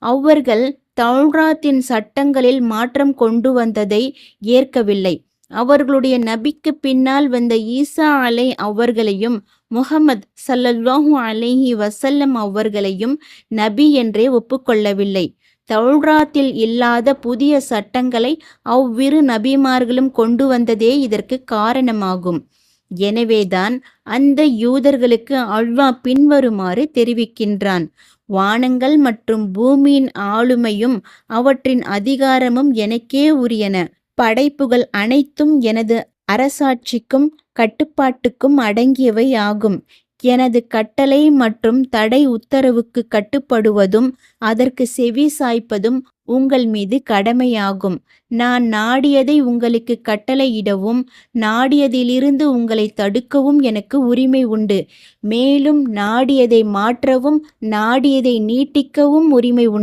அவர்கள் தௌராத்தின் சட்டங்களில் மாற்றம் கொண்டு வந்ததை ஏற்கவில்லை. அவர்களுடைய நபிக்கு பின்னால் வந்த ஈசா அவர்களையும் முஹம்மது ஸல்லல்லாஹு அலைஹி வஸல்லம் அவர்களையும் நபி என்றே ஒப்புக்கொள்ளவில்லை. தௌராத்தில் இல்லாத புதிய சட்டங்களை அவ்விரு நபிமார்களும் கொண்டு வந்ததே இதற்கு காரணமாகும். எனவேதான் அந்த யூதர்களுக்கு அல்லாஹ் பின்வருமாறு தெரிவிக்கின்றான்: வானங்கள் மற்றும் பூமியின் ஆளுமையும் அவற்றின் அதிகாரமும் எனக்கே உரியன. படைப்புகள் அனைத்தும் எனது அரசாட்சிக்கும் கட்டுப்பாட்டுக்கும் அடங்கியவை ஆகும். எனது கட்டளை மற்றும் தடை உத்தரவுக்கு கட்டுப்படுவதும் அதற்கு செவி சாய்ப்பதும் உங்கள் மீது கடமையாகும். நான் நாடியதை உங்களுக்கு கட்டளையிடவும் நாடியதிலிருந்து உங்களை தடுக்கவும் எனக்கு உரிமை உண்டு. மேலும் நாடியதை மாற்றவும் நாடியதை நீட்டிக்கவும் உரிமை உண்டு.